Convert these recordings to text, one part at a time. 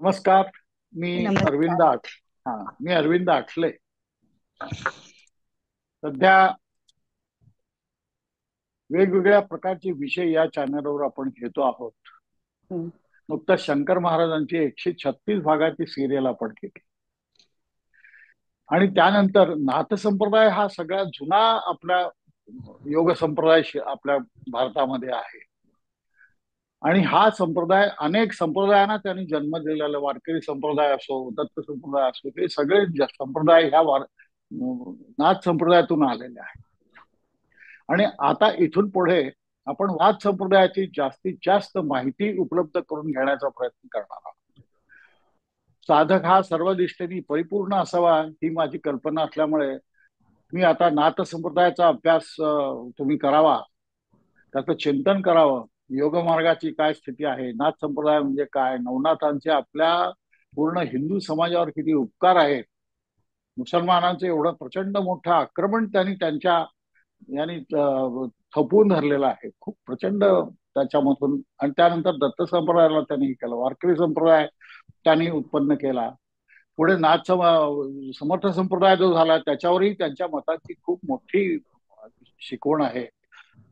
नमस्कार. मी नमस्कार. अरविंद आठ हा मी अरविंद आठले. सध्या वेगवेगळ्या प्रकारचे विषय या चॅनलवर आपण घेतो आहोत. हं. नुकताच शंकर महाराजांची 136 भागाची सिरियल आपण केली आणि त्यानंतर नाथ संप्रदाय हा सगळ्यात जुना आपला योग संप्रदाय आपल्या भारतामध्ये आहे. आणि हा संप्रदाय अनेक संप्रदायांना त्यांनी जन्म दिलेला, वारकरी संप्रदाय असो, दत्त संप्रदाय असो, हे सगळे संप्रदाय ह्या नाथ संप्रदायातून आलेले आहेत. आणि आता इथून पुढे आपण वाद संप्रदायाची जास्तीत जास्त माहिती उपलब्ध करून घेण्याचा प्रयत्न करणार आहोत. साधक हा सर्व दृष्टीने परिपूर्ण असावा ही माझी कल्पना असल्यामुळे मी आता नाथ संप्रदायाचा अभ्यास तुम्ही करावा, त्याचं चिंतन करावं. योग मार्गाची काय स्थिती आहे, नाथ संप्रदाय म्हणजे काय, नवनाथांचे आपल्या पूर्ण हिंदू समाजावर किती उपकार आहेत, मुसलमानांचं एवढं प्रचंड मोठं आक्रमण त्यांनी त्यांच्या यांनी थपवून धरलेला आहे, खूप प्रचंड त्याच्यामधून. आणि त्यानंतर दत्त संप्रदायाला त्यांनी केलं, वारकरी संप्रदाय त्यांनी उत्पन्न केला. पुढे समर्थ संप्रदाय जो झाला त्याच्यावरही त्यांच्या मताची खूप मोठी शिकवण आहे.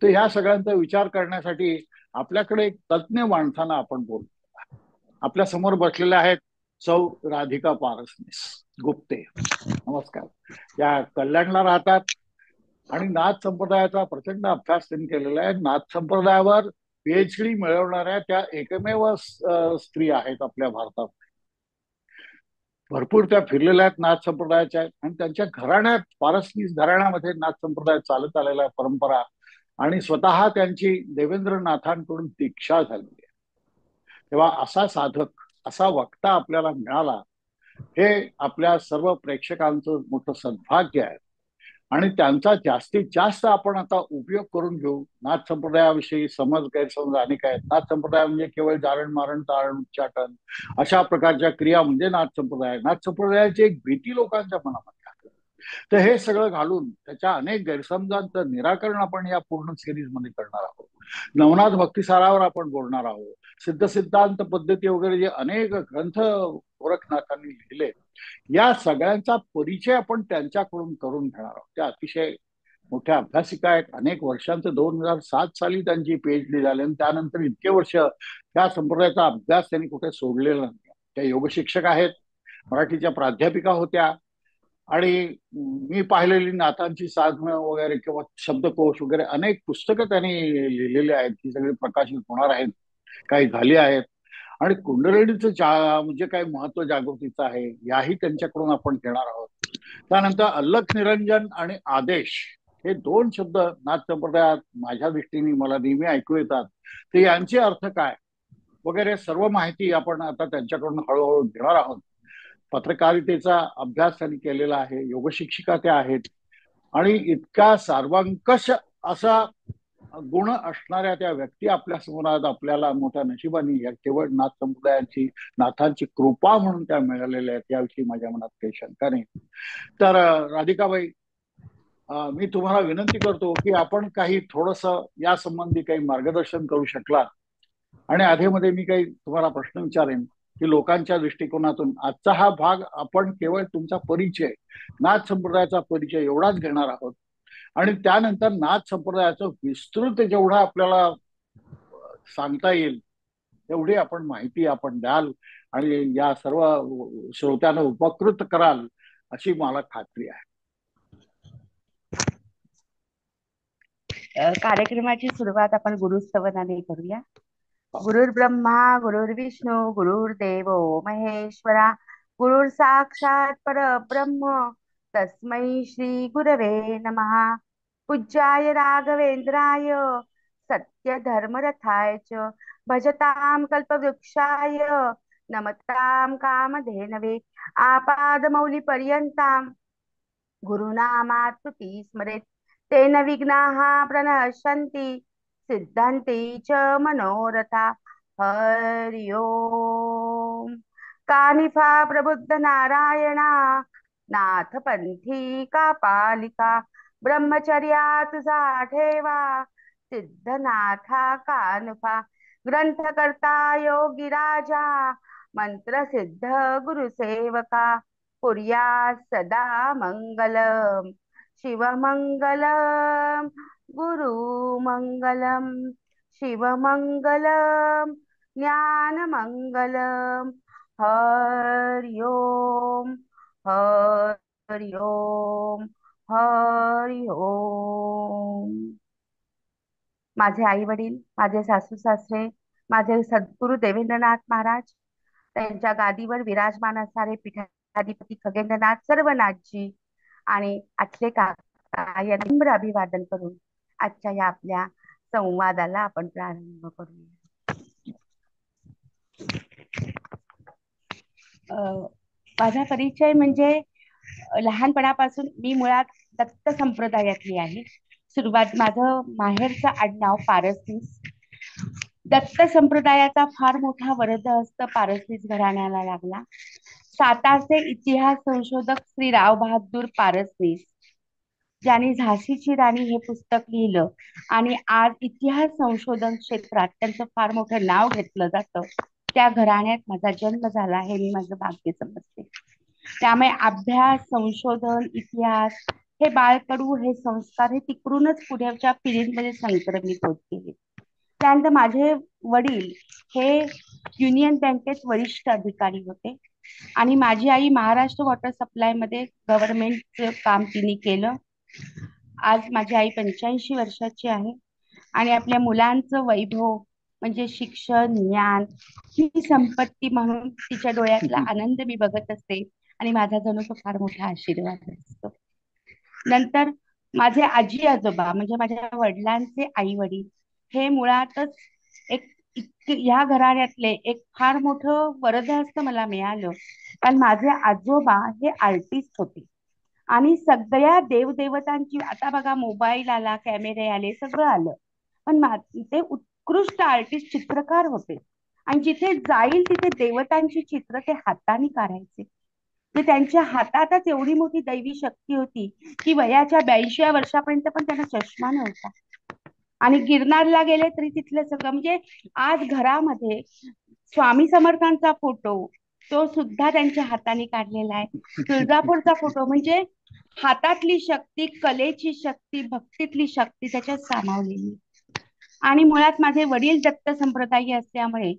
तर ह्या सगळ्यांचा विचार करण्यासाठी आपल्याकडे एक तज्ज्ञ माणसांना आपण बोलतो. आपल्या समोर बसलेले आहेत सौ राधिका पारसनीस गुप्ते. नमस्कार. या कल्याणला राहतात आणि नाथ संप्रदायाचा प्रचंड अभ्यास त्यांनी केलेला आहे. नाथ संप्रदायावर पीएचडी मिळवणाऱ्या त्या एकमेव स्त्री आहेत आपल्या भारतात. भरपूर त्या फिरलेल्या आहेत नाथ संप्रदायाच्या आहेत आणि त्यांच्या घराण्यात, पारसनीस घराण्यामध्ये नाथ संप्रदाय चालत आलेला आहे, परंपरा. आणि स्वतः त्यांची देवेंद्रनाथांकडून दीक्षा झालेली आहे. तेव्हा असा साधक, असा वक्ता आपल्याला मिळाला, हे आपल्या सर्व प्रेक्षकांचं मोठं सद्भाग्य आहे. आणि त्यांचा जास्तीत जास्त आपण आता उपयोग करून घेऊ. नाथ संप्रदायाविषयी समज गैरसमज अनेक आहेत. नाथ संप्रदाय म्हणजे केवळ जारण मारण तारण उच्चाटन अशा प्रकारच्या क्रिया म्हणजे नाथ संप्रदाय. नाथ संप्रदायाची एक भीती लोकांच्या मनामध्ये आहे. तर हे सगळं घालून त्याच्या अनेक गैरसमजांचं निराकरण आपण या पूर्ण सिरीज मध्ये करणार आहोत. नवनाथ भक्तिसारावर आपण बोलणार आहोत. सिद्ध सिद्धांत पद्धती वगैरे जे अनेक ग्रंथ गोरखनाथांनी लिहिले, या सगळ्यांचा परिचय आपण त्यांच्याकडून करून घेणार आहोत. त्या अतिशय मोठ्या अभ्यासिका आहेत. अनेक वर्षांचं 2007 साली त्यांची पीएचडी झाली आणि त्यानंतर इतके वर्ष त्या संप्रदायाचा अभ्यास त्यांनी कुठे सोडलेला नाही. त्या योग शिक्षक आहेत, मराठीच्या प्राध्यापिका होत्या. आणि मी पाहिलेली नाथांची साधनं वगैरे किंवा शब्दकोश वगैरे अनेक पुस्तकं त्यांनी लिहिलेली आहेत. ही सगळी प्रकाशित होणार आहेत, काही झाली आहेत. आणि कुंडलिनीचं म्हणजे काय महत्व जागृतीचं आहे, याही त्यांच्याकडून आपण घेणार आहोत. त्यानंतर अल्लख निरंजन आणि आदेश हे दोन शब्द नाथ संप्रदायात माझ्या दृष्टीने मला नेहमी ऐकू येतात. ते यांचे अर्थ काय वगैरे सर्व माहिती आपण आता त्यांच्याकडून हळूहळू घेणार आहोत. पत्रकारितेचा अभ्यास त्यांनी केलेला आहे, योगशिक्षिका त्या आहेत. आणि इतका सर्वंकष असा गुण असणाऱ्या त्या व्यक्ती आपल्या समोर आज आपल्याला मोठ्या नशिबाने या केवळ नाथ समुदायाची, नाथांची कृपा म्हणून त्या मिळालेल्या आहेत, याविषयी माझ्या मनात काही शंका नाही. तर राधिकाबाई, मी तुम्हाला विनंती करतो की आपण काही थोडस या संबंधी काही मार्गदर्शन करू शकलात. आणि आधीमध्ये मी काही तुम्हाला प्रश्न विचारेन की लोकांच्या दृष्टिकोनातून आजचा हा भाग आपण केवळ तुमचा परिचय, नाथ संप्रदायाचा परिचय एवढाच घेणार आहोत. आणि त्यानंतर नाथ संप्रदायाचं विस्तृत जेवढा आपल्याला सांगता येईल तेवढी आपण माहिती आपण द्याल आणि या सर्व श्रोत्यांना उपकृत कराल अशी मला खात्री आहे. कार्यक्रमाची सुरुवात आपण गुरुस्तवनाने करूया. गुरुर्ब्रह्मा गुरुर्विष्णू गुरुर्देव महेश्वरा, गुरुर साक्षात परब्रह्म, तस्मै श्री गुरवे नमः. पूज्याय राघवेंद्राय सत्य धर्मरथाय च, भजतां कल्पवृक्षाय नमतां कामधेनवे. आपादमौलिपर्यन्तां गुरुनामास्तुति स्मरेत्, तेन विघ्नाः प्रणश्यन्ति, सिद्धन्ति च मनोरथा. हरि ओम. कानिफा प्रबुद्ध नारायणा, नाथपंथी का पालिका. ब्रह्मचर्या तुझा ठेवा, सिद्धनाथा कानुफा. ग्रंथकर्ता योगी राजा, मंत्रसिद्ध गुरुसेवका कुर्यात् सदा मंगलम. शिवमंगलम गुरुमंगलम शिवमंगलम ज्ञानमंगलम. हरि ओम. हरि ओम. हरि ओम. माझे आई वडील, माझे सासू सासरे, माझे सद्गुरू देवेंद्रनाथ महाराज, त्यांच्या गादीवर विराजमान असणारे पीठाधिपती खगेंद्रनाथ सर्वनाथजी आणि आठले काका या नम्र अभिवादन करून आजच्या या आपल्या संवादाला आपण प्रारंभ करूया. माझा परिचय म्हणजे लहानपणापासून मी मुळात दत्त संप्रदायातली आहे. सुरुवात माझं माहेरचं आडनाव पारसनीस. दत्त संप्रदायाचा फार मोठा वरदहस्त पारसनीस घराण्याला लागला. सातारचे इतिहास संशोधक श्री राव बहादूर पारसनीस, ज्यांनी झाशीची राणी हे पुस्तक लिहिलं आणि आज इतिहास संशोधन क्षेत्रात त्यांचं फार मोठं नाव घेतलं जातं, त्या घराण्यात माझा जन्म झाला हे मी माझं भाग्य समजते. त्यामुळे अभ्यास, संशोधन, इतिहास हे बाळकडू हे संस्कार हे तिकडूनच पुढच्या पिढीमध्ये संक्रमित होत गेले. त्यानंतर माझे वडील हे युनियन बँकेत वरिष्ठ अधिकारी होते आणि माझी आई महाराष्ट्र वॉटर सप्लाय मध्ये गव्हर्नमेंटचं काम तिने केलं. आज माझी आई 85 वर्षाची आहे आणि आपल्या मुलांचं वैभव म्हणजे शिक्षण, ज्ञान ही संपत्ती म्हणून तिच्या डोळ्यातला आनंद मी बघत असते आणि माझा जणू तो फार मोठा आशीर्वाद असतो. नंतर माझे आजी आजोबा म्हणजे माझ्या वडिलांचे आई वडील हे मुळातच एक ह्या घराण्यातले एक फार मोठं वरदहस्त मला मिळालं, कारण माझे आजोबा हे आर्टिस्ट होते आणि सगळ्या देवदेवतांची, आता बघा मोबाईल आला, कॅमेरे आले, सगळं आलं, पण ते उत्कृष्ट आर्टिस्ट चित्रकार होते आणि जिथे जाईल तिथे देवतांची चित्र ते हाताने काढायचे. ते त्यांच्या हातातच एवढी मोठी दैवी शक्ती होती की वयाच्या 82 वर्षापर्यंत पण त्यांना चष्मा नव्हता. आणि गिरनारला गेले तरी तिथलं सगळं म्हणजे आज घरामध्ये स्वामी समर्थांचा फोटो तो सुद्धा त्यांच्या हाताने काढलेला आहे. तुळजापूरचा फोटो म्हणजे हातातली शक्ती, कलेची शक्ती, भक्तीतली शक्ती त्याच्यात सामावलेली. आणि मुळात माझे वडील दत्त संप्रदायी असल्यामुळे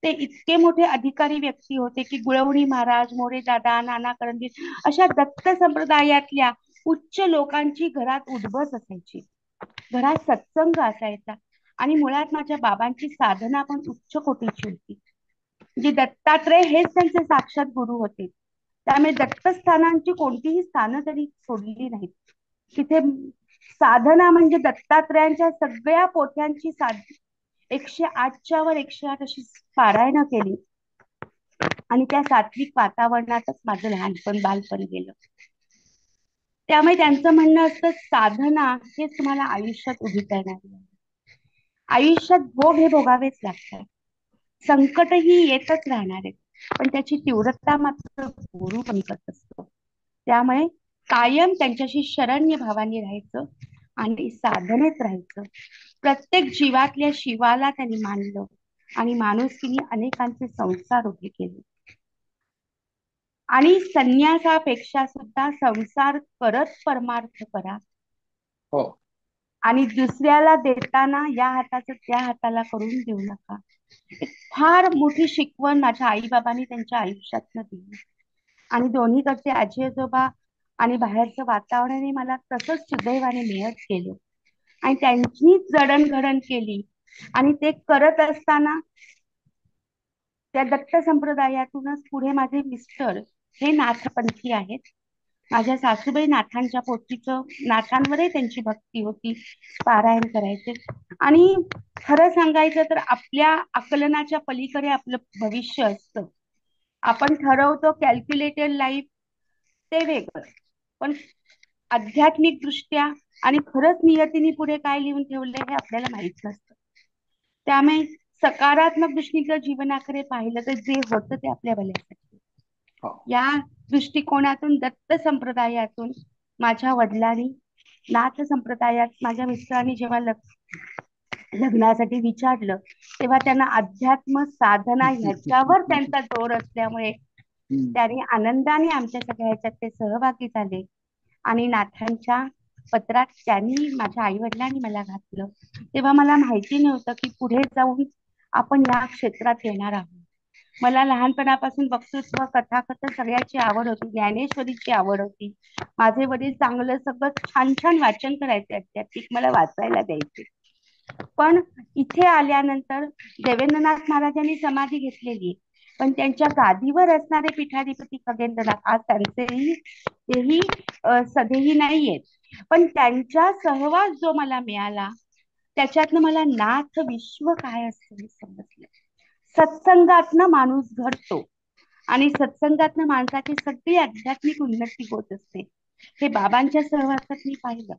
ते इतके मोठे अधिकारी व्यक्ती होते की गुळवणी महाराज, मोरे दादा, नाना करंदील अशा दत्त संप्रदायातल्या उच्च लोकांची घरात उठबस असायची, घरात सत्संग असायचा आणि मुळात माझ्या बाबांची साधना पण उच्च कोटीची होती. म्हणजे दत्तात्रय हेच त्यांचे साक्षात गुरु होते. त्यामुळे दत्तस्थानांची कोणतीही स्थानं त्यांनी सोडली नाहीत. तिथे साधना म्हणजे दत्तात्रयांच्या सगळ्या पोथ्यांची 108च्या वर 108 अशी पारायण केली आणि त्या सात्विक वातावरणातच माझं लहानपण बालपण गेलं. त्यामुळे त्यांचं म्हणणं असतं साधना हेच तुम्हाला आयुष्यात उभी करणारी आहे. आयुष्यात भोग हे भोगावेच लागतात, संकटही येतच राहणार आहेत, पण त्याची तीव्रता मात्र गुरु कमी करत असतो. त्यामुळे कायम त्यांच्याशी शरण्य भावाने राहायचं आणि साधनेत राहायचं. प्रत्येक जीवातल्या शिवाला त्यांनी मानलं आणि माणुसकीने अनेकांचे संसार उभे केले. आणि संन्यासापेक्षा सुद्धा संसार करत परमार्थ करा. हो. आणि दुसऱ्याला देताना या हाताचं त्या हाताला करून देऊ नका. एक फार मोठी शिकवण माझ्या आई बाबांनी त्यांच्या आयुष्यातनं दिली आणि दोन्हीकडचे आजी आजोबा आणि बाहेरचं वातावरणाने मला तसंच सुदैवाने मिळत गेलं आणि त्यांचीच जडणघडण केली. आणि ते करत असताना त्या दत्त संप्रदायातूनच पुढे माझे मिस्टर हे नाथपंथी आहेत. माझ्या सासूबाई नाथांच्या पोथीचं, नाथांवरही त्यांची भक्ती होती, पारायण करायचे. आणि खरं सांगायचं तर आपल्या आकलनाच्या पलीकडे आपलं भविष्य असतं. आपण ठरवतो कॅल्क्युलेटेड लाईफ ते वेगळं, पण आध्यात्मिक दृष्ट्या आणि खरंच नियतीने पुढे काय लिहून ठेवलंय हे आपल्याला माहित नसतं. त्यामुळे सकारात्मक दृष्टीचं जीवनाकडे पाहिलं तर जे होतं ते आपल्या भल्यासाठी. या दृष्टिकोनातून दत्त संप्रदायातून माझ्या वडिलांनी, नाथ संप्रदायात माझ्या मिस्टरांनी जेव्हा लग्नासाठी विचारलं तेव्हा त्यांना अध्यात्म साधना ह्याच्यावर त्यांचा जोर असल्यामुळे त्यांनी आनंदाने आमच्या सगळ्या ह्याच्यात ते सहभागी झाले. आणि नाथांच्या पत्रात त्यांनी माझ्या आई वडिलांनी मला घातलं. तेव्हा मला माहिती नव्हतं की पुढे जाऊन आपण या क्षेत्रात येणार आहोत. मला लहानपणापासून वक्तृत्व, कथाकथन सगळ्याची आवड होती. ज्ञानेश्वरीची आवड होती. माझे वडील चांगलं सगळं छान छान वाचन करायचे, आध्यात्मिक मला वाचायला द्यायचे. पण इथे आल्यानंतर देवेंद्रनाथ महाराजांनी समाधी घेतलेली, पण त्यांच्या गादीवर असणारे पीठाधिपती खगेंद्रनाथ आज त्यांचेही तेही सध्याही नाहीयेत. पण त्यांचा सहवास जो मला मिळाला त्याच्यातनं मला नाथ विश्व काय असतं हे समजलं. सत्संगातनं माणूस घडतो आणि सत्संगातनं माणसाची सगळी आध्यात्मिक उन्नती होत असते. हे बाबांच्या सहवासात मी पाहिलं.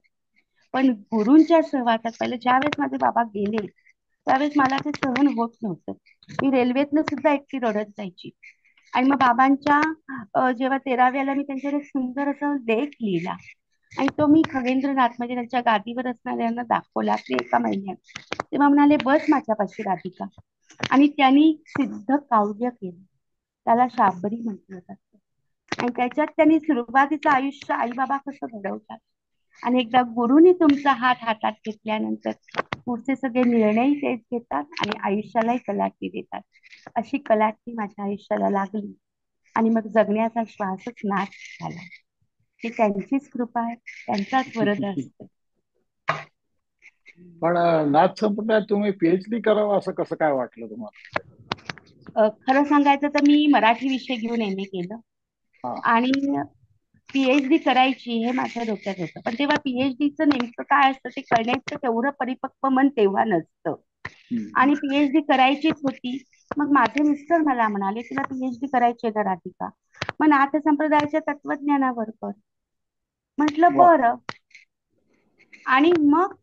पण गुरूंच्या सहवासात पाहिलं. ज्यावेळेस माझे बाबा गेले त्यावेळेस मला ते सहन होत नव्हतं. मी रेल्वेतनं सुद्धा एकटी रडत जायची. आणि मग बाबांच्या जेव्हा 13व्याला मी त्यांच्यावर एक सुंदर असा लेख लिहिला आणि तो मी खगेंद्रनाथ म्हणजे त्यांच्या गादीवर असणाऱ्यांना दाखवला ते एका महिन्यात. तेव्हा म्हणाले, बस माझ्यापाशी राधिका. आणि त्यांनी सिद्ध काव्य केलं, त्याला शाबरी म्हटलं जातं. आणि त्याच्यात त्यांनी सुरुवातीचं आयुष्य आई बाबा कसं घडवतात आणि एकदा गुरुनी तुमचा हात हातात घेतल्यानंतर पुढचे सगळे निर्णय तेच घेतात आणि आयुष्यालाही कलाटणी देतात. अशी कलाटणी माझ्या आयुष्याला लागली आणि मग जगण्याचा श्वासच नाथ झाला. ही त्यांचीच कृपा आहे, त्यांचाच वरद असतं. पण नाथ संप्रदायात तुम्ही पीएचडी करावं असं कसं काय वाटलं तुम्हाला? खरं सांगायचं तर मी मराठी विषय घेऊन एम ए केलं हा. आणि पीएचडी करायची हे माझ्या डोक्यात होतं. पण तेव्हा पीएचडीचं नेमकं काय असतं ते कळण्याचं तेवढं परिपक्व मन तेव्हा नसतं. आणि पीएचडी करायचीच होती. मग माझे मिस्टर मला म्हणाले, तुला पीएचडी करायची आहे ना राधिका, मग नाथ संप्रदायाच्या तत्वज्ञानावर कर. म्हटलं वा. बरं. आणि मग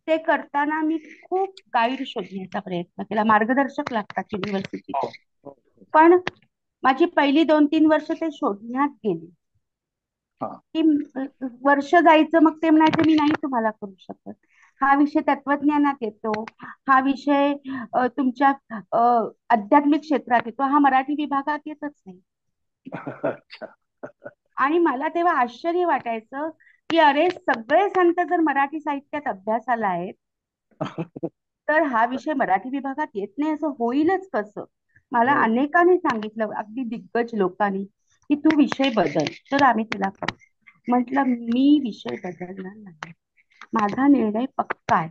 ते करताना मी खूप गाईड शोधण्याचा प्रयत्न केला. मार्गदर्शक लागतात युनिव्हर्सिटीचे. हो, हो, पण माझी पहिली 2-3 वर्ष ते शोधण्यात गेली हा. की वर्ष जायचं. मग ते म्हणायचे, मी नाही तुम्हाला करू शकत. हा विषय तत्वज्ञानात येतो, हा विषय तुमच्या आध्यात्मिक क्षेत्रात येतो, हा मराठी विभागात येतच नाही. अच्छा. आणि मला तेव्हा आश्चर्य वाटायचं की अरे सगळे संत जर मराठी साहित्यात अभ्यासाला आहेत तर हा विषय मराठी विभागात येत नाही असं होईलच कसं. मला हो. अनेकांनी सांगितलं, अगदी दिग्गज लोकांनी, की तू विषय बदल. तर आम्ही तुला करू. म्हटलं मी विषय बदलणार नाही, माझा निर्णय पक्का आहे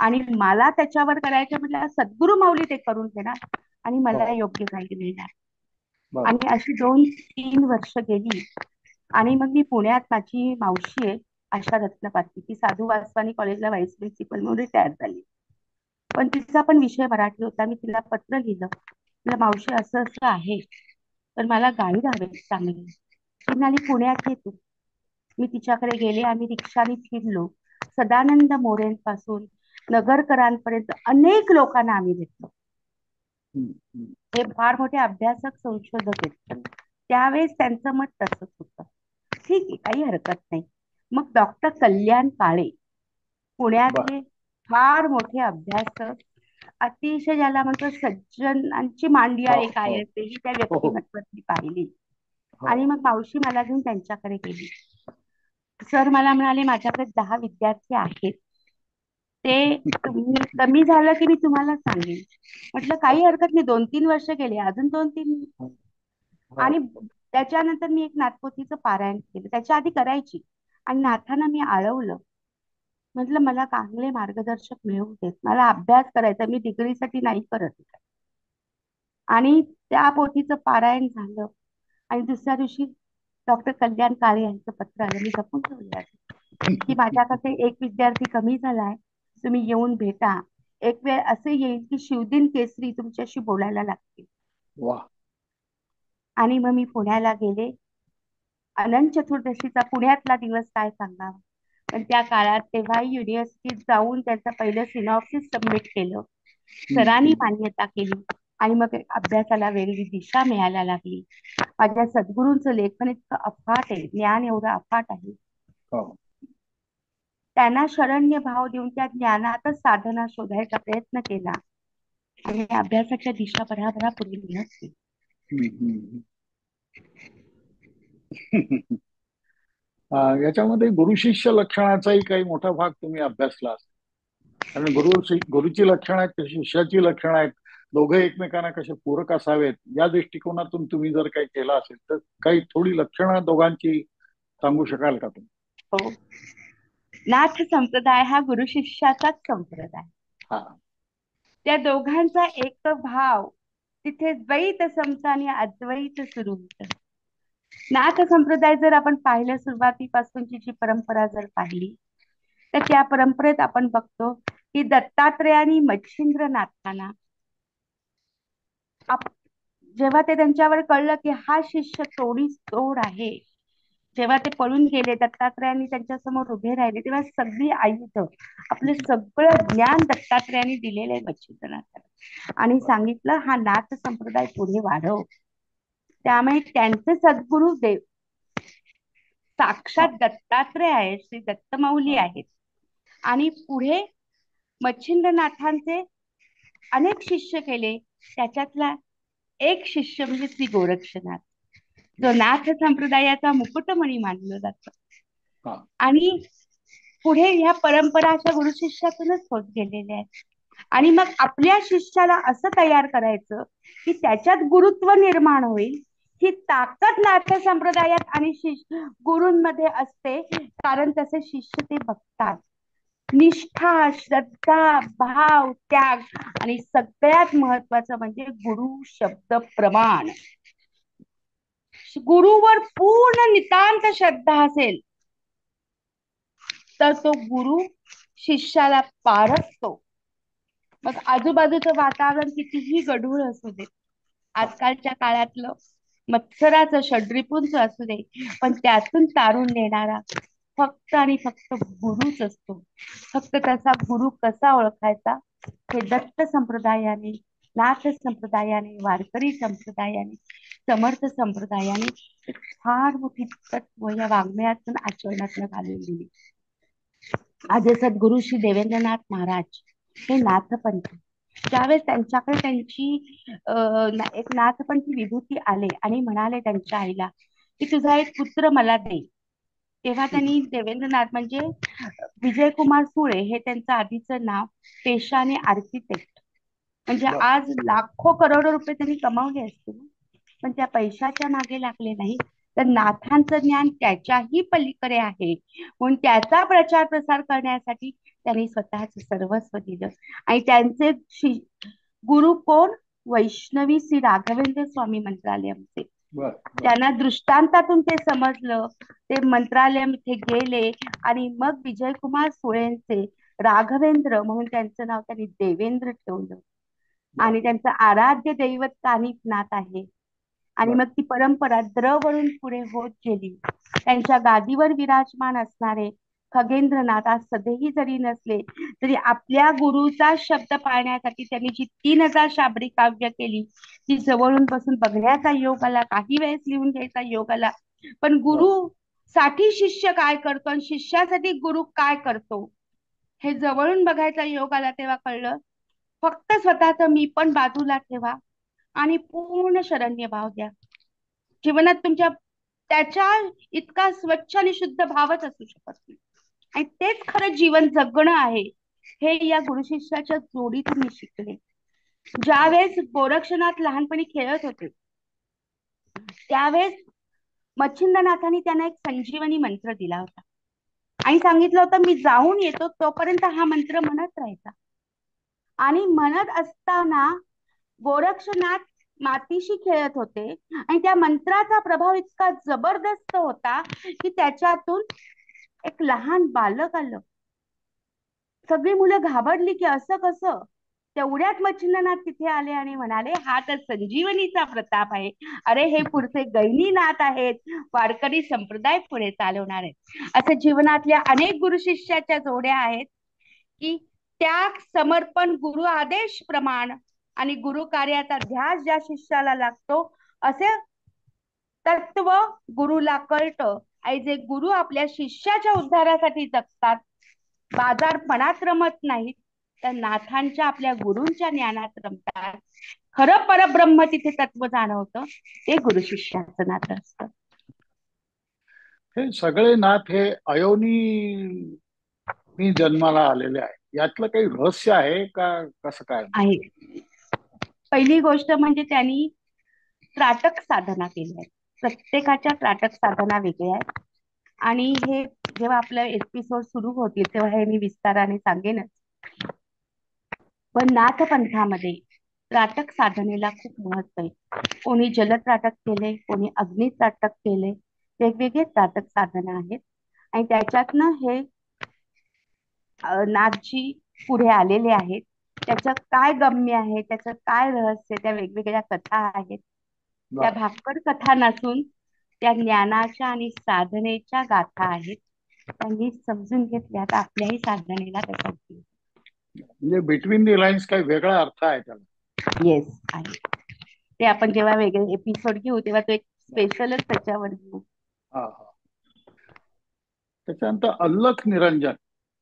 आणि मला त्याच्यावर करायचं म्हटलं सद्गुरु माऊली ते करून देणार आणि मला हो. योग्य गाईड मिळणार. बरोबर. आणि अशी 2-3 वर्ष गेली आणि मग मी पुण्यात, माझी मावशी आहे आशा रत्नपारखी, ती साधू वासवानी कॉलेजला व्हाईस प्रिन्सिपल म्हणून रिटायर झाली. पण तिचा पण विषय मराठी होता. मी तिला पत्र लिहिलं, तिला मावशी असं असं आहे तर मला गाईड हवे चांगली. ती म्हणाली पुण्यात ये तू. मी तिच्याकडे गेले. आम्ही रिक्षाने फिरलो. सदानंद मोरेंपासून नगरकरांपर्यंत अनेक लोकांना आम्ही भेटलो. हम्म, हम्म. हे फार मोठे अभ्यासक, संशोधक आहेत. पण त्यावेळेस त्यांचं मत तसंच होतं. ठीक आहे, काही हरकत नाही. मग डॉक्टर कल्याण काळे बर. पुण्यातले फार मोठे अभ्यासक, अतिशय ज्याला म्हणतो सज्जनांची मांडिया हो, एक हो, आहे, तेही त्या हो, व्यक्तिमत्वाची पाहिली. हो. आणि मग मावशी मला घेऊन त्यांच्याकडे गेली. सर मला म्हणाले, माझ्याकडे 10 विद्यार्थी आहेत, ते तुम्ही कमी झालं की मी तुम्हाला सांगेन. म्हटलं काही हरकत नाही, 2-3 वर्ष गेले, अजून 2-3. हो. आणि त्याच्यानंतर मी एक नाथपोथीचं पारायण केलं. त्याच्या आधी करायची आणि नाथांना मी आळवलं. म्हटलं मला चांगले मार्गदर्शक मिळवू देत, मला अभ्यास करायचा, मी डिग्रीसाठी नाही करत. आणि त्या पोथीचं पारायण झालं आणि दुसऱ्या दिवशी डॉक्टर कल्याण काळे यांचं पत्र आलं. मी जपून ठेवलं आहे की माझ्याकडे एक विद्यार्थी कमी झालाय, तुम्ही येऊन भेटा. एक वेळ असे येईल की शिवदिन केसरी तुमच्याशी बोलायला लागतील. वा. आणि मग मी पुण्याला गेले. अनंत चतुर्दशीचा पुण्यातला दिवस काय सांगा. पण त्या काळात तेव्हा युनिव्हर्सिटीत जाऊन त्याचं पहिलं सिनॉप्सिस सबमिट केलं. सरांनी मान्यता केली आणि मग अभ्यासाला वेगळी दिशा मिळायला लागली. माझ्या सद्गुरूंचं लेखन इतकं अफाट आहे, ज्ञान एवढं अफाट आहे. हो. त्यांना शरण्य भाव देऊन त्या ज्ञानातच साधना शोधायचा प्रयत्न केला. आणि अभ्यासाच्या दिशा भराभरा पुढे नेत गेले. हम्म. याच्यामध्ये गुरु शिष्य लक्षणाचाही काही मोठा भाग तुम्ही अभ्यासला असेल. कारण गुरुची लक्षणं आहेत, तशी शिष्याची लक्षणं आहेत. दोघे एकमेकांना कसे पूरक असावेत या दृष्टिकोनातून तुम्ही जर काही केलं असेल तर काही थोडी लक्षणं दोघांची सांगू शकाल का तुम्ही? हो, नाथ संप्रदाय हा गुरु शिष्याचाच संप्रदाय. हा. त्या दोघांचा एक भाव तिथे द्वैत समता आणि अद्वैत सुरू होतं. नाथ संप्रदाय जर आपण पाहिलं, सुरुवातीपासूनची जी परंपरा जर पाहिली तर त्या परंपरेत आपण बघतो की दत्तात्रेय मच्छिंद्र नाथांना जेव्हा ते त्यांच्यावर कळलं की हा शिष्य तोडीस तोड आहे, जेव्हा ते पळून गेले, दत्तात्रेयांनी त्यांच्या समोर उभे राहिले, तेव्हा सगळी आयुध, आपलं सगळं ज्ञान दत्तात्रेयांनी दिलेलं आहे मच्छिंद्रनाथांना आणि सांगितलं हा नाथ संप्रदाय पुढे वाढव. त्यामुळे त्यांचे सद्गुरु देव साक्षात दत्तात्रेय आहेत, श्री दत्तमाऊली आहेत. आणि पुढे मच्छिंद्रनाथांचे अनेक शिष्य केले, त्याच्यातला एक शिष्य म्हणजे श्री गोरक्षनाथ, जो नाथ संप्रदायाचा मुकुटमणी मानलं जातं. आणि पुढे ह्या परंपरा अशा गुरु शिष्यातूनच होत गेलेल्या आहेत. आणि मग आपल्या शिष्याला असं तयार करायचं की त्याच्यात गुरुत्व निर्माण होईल, ही ताकद नाथ संप्रदायात आणि गुरूंमध्ये असते. कारण तसे शिष्य ते बघतात. निष्ठा, श्रद्धा, भाव, त्याग आणि सगळ्यात महत्वाचं म्हणजे गुरु शब्द प्रमाण. गुरुवर पूर्ण नितांत श्रद्धा असेल तर तो गुरु शिष्याला पारसतो. मग आजूबाजूचं वातावरण कितीही गढूळ असू दे, आजकालच्या काळातलं मत्सराचं षड्रिपूंचं असू दे, पण त्यातून तारून नेणारा फक्त आणि फक्त गुरुच असतो. फक्त त्याचा गुरु कसा ओळखायचा हे दत्त संप्रदायाने, नाथ संप्रदायाने, वारकरी संप्रदायाने, समर्थ संप्रदायाने फार मोठी तत्व या वाङ्मयातून आचरणात घालून दिली. आज सद्गुरु श्री देवेंद्रनाथ महाराज हे नाथपंथी, ज्यावेळेस त्यांच्याकडे त्यांची एक नाथपंथी विभूती आले आणि म्हणाले त्यांच्या आईला की तुझा एक पुत्र मला दे, तेव्हा त्यांनी देवेंद्रनाथ म्हणजे विजयकुमार सुळे हे त्यांचं आधीचं नाव, पेशा आणि आर्किटेक्ट, म्हणजे आज लाखो करोडो रुपये त्यांनी कमावले असतील, पण त्या पैशाच्या मागे लागले नाही, तर नाथांचं ज्ञान त्याच्याही पलीकडे आहे म्हणून त्याचा प्रचार प्रसार करण्यासाठी त्यांनी स्वतःच सर्वस्व दिलं. आणि त्यांचे गुरु कोण? वैष्णवी श्री राघवेंद्र स्वामी मंत्रालयाचे. त्यांना दृष्टांतातून ते समजलं, ते मंत्रालय इथे गेले आणि मग विजयकुमार सुळेंचे राघवेंद्र म्हणून त्यांचं नाव त्यांनी देवेंद्र ठेवलं. आणि त्यांचं आराध्य दैवत कानिफनाथ आहे. आणि मग ती परंपरा द्रवरून पुढे होत गेली. त्यांच्या गादीवर विराजमान असणारे खगेंद्रनाथ आज सध्याही जरी नसले तरी आपल्या गुरुचा शब्द पाळण्यासाठी त्यांनी जी 3000 शाबरी काव्य केली ती जवळून बसून बघण्याचा योग आला, काही वेळेस लिहून घ्यायचा योग आला. पण गुरु साठी शिष्य काय करतो आणि शिष्यासाठी गुरु काय करतो हे जवळून बघायचा योग आला, तेव्हा कळलं फक्त स्वतःच मी पण बाजूला ठेवा आणि पूर्ण शरण्य भाव द्या. जीवनात तुमच्या त्याच्या इतका स्वच्छ आणि शुद्ध भावच असू शकत नाही. आणि तेच खरं जीवन जगणं आहे हे या गुरु शिष्याच्या जोडीतून मी शिकले. ज्यावेळेस गोरक्षनाथ लहानपणी खेळत होते त्यावेळेस मच्छिंद्रनाथांनी त्यांना एक संजीवनी मंत्र दिला होता आणि सांगितलं होतं मी जाऊन येतो तोपर्यंत हा मंत्र म्हणत राहायचा. आणि म्हणत असताना गोरक्षनाथ मातीशी खेळत होते आणि त्या मंत्राचा प्रभाव इतका जबरदस्त होता की त्याच्यातून एक लहान बालक आलं. सगळी मुलं घाबरली की असं कसं. तेवढ्यात मच्छिंद्रनाथ तिथे आले आणि म्हणाले हा तर संजीवनीचा प्रताप आहे. अरे हे पुढचे गैनीनाथ आहेत, वारकरी संप्रदाय पुढे चालवणार आहेत. असं जीवनातल्या अनेक गुरु शिष्याच्या जोड्या आहेत की त्याग, समर्पण, गुरु आदेश प्रमाण आणि गुरु कार्याचा ध्यास ज्या शिष्याला लागतो असे तत्व गुरुला कळतं. आणि जे गुरु आपल्या शिष्याच्या उद्धारासाठी जगतात, बाजारपणात रमत नाहीत, त्या नाथांच्या आपल्या गुरूंच्या ज्ञानात रमतात. खरं परब्रह्म तिथे तत्व जाणवतं. ते गुरु शिष्याचं नातं असतं. हे सगळे नाथ हे अयोनी मी जन्माला आलेले आहे, यातलं काही रहस्य आहे का, कसं काय? आहे. पहिली गोष्ट म्हणजे त्यांनी त्राटक साधना केली आहे. प्रत्येकाच्या त्राटक साधना वेगळ्या आहेत. आणि हे जेव्हा आपलं एपिसोड सुरू होतील तेव्हा हे मी विस्ताराने सांगेनच. पण नाथ पंथामध्ये त्राटक साधनेला खूप महत्व आहे. कोणी जलत्राटक केले, कोणी अग्नी त्राटक केले. वेगवेगळे त्राटक साधना आहेत. आणि त्याच्यातनं हे नाथजी पुढे आलेले आहेत. त्याचं काय गम्य आहे, त्याचं काय रहस्य, त्या वेगवेगळ्या कथा आहेत. त्या बरं. भाकड कथा नसून त्या ज्ञानाच्या आणि साधनेच्या गाथा आहेत. त्यांनी समजून घेतल्या तर आपल्याही साधनेला त्याचा उपयोग. म्हणजे बिटवीन दी लाईन्स काही वेगळा अर्थ आहे त्याला. येस आहे. ते आपण जेव्हा वेगळे एपिसोड घेऊ तेव्हा तो एक स्पेशलच त्याच्यावर घेऊ. हा हा. त्याच्यानंतर अल्लख निरंजन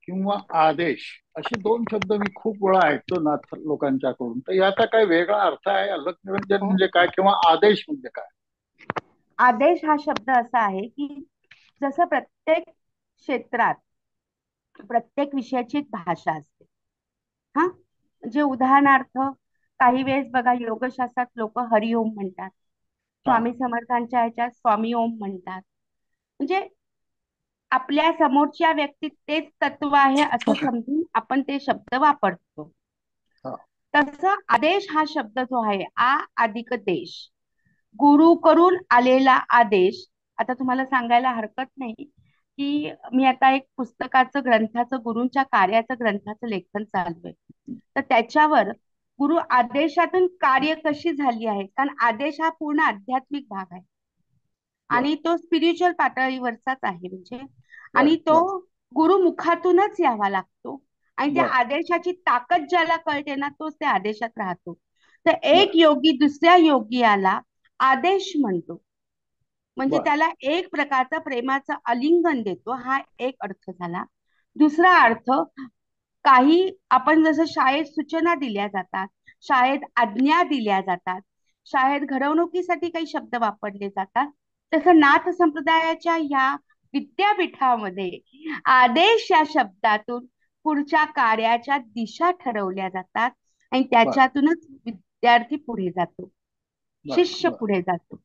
किंवा आदेश असे दोन शब्द मी खूप वेळा ऐकतो नाथ लोकांच्याकडून. तर याचा काय वेगळा अर्थ आहे? अल्लख निरंजन म्हणजे काय किंवा आदेश म्हणजे काय? आदेश हा शब्द असा आहे की जसं प्रत्येक क्षेत्रात प्रत्येक विषयाची एक भाषा असते. हा म्हणजे उदाहरणार्थ काही वेळेस बघा योगशास्त्रात लोक हरिओम म्हणतात. हा. स्वामी समर्थांच्या ह्याच्यात स्वामी ओम म्हणतात. म्हणजे आपल्या समोरच्या व्यक्तीत तेच तत्व आहे असं समजून आपण ते शब्द वापरतो. हा. तसं आदेश हा शब्द जो आहे आ अधिक देश, गुरु करून आलेला आदेश. आता तुम्हाला सांगायला हरकत नाही की मी आता एक पुस्तकाचं ग्रंथाचं गुरूंच्या कार्याचं ग्रंथाचं लेखन चालू आहे. तर त्याच्यावर गुरु आदेशातून कार्य कशी झाली आहे, कारण आदेश हा पूर्ण आध्यात्मिक भाग आहे बर आणि तो स्पिरिच्युअल पातळीवरचाच आहे म्हणजे. बर आणि तो बर गुरुमुखातूनच यावा लागतो. आणि त्या बर आदेशाची ताकद ज्याला कळते ना तोच त्या आदेशात राहतो. तर बर एक योगी दुसऱ्या योगियाला आदेश म्हणतो, म्हणजे बर त्याला एक प्रकारचा प्रेमाचं आलिंगन देतो. हा एक अर्थ झाला. दुसरा अर्थ, काही आपण जसं शाळेत सूचना दिल्या जातात, शाळेत आज्ञा दिल्या जातात, शाळेत घडवणुकीसाठी काही शब्द वापरले जातात, तसं नाथ संप्रदायाच्या या विद्यापीठामध्ये आदेश या शब्दातून पुढच्या कार्याच्या दिशा ठरवल्या जातात. आणि बर त्याच्यातूनच विद्यार्थी पुढे जातो, बर शिष्य बर पुढे जातो.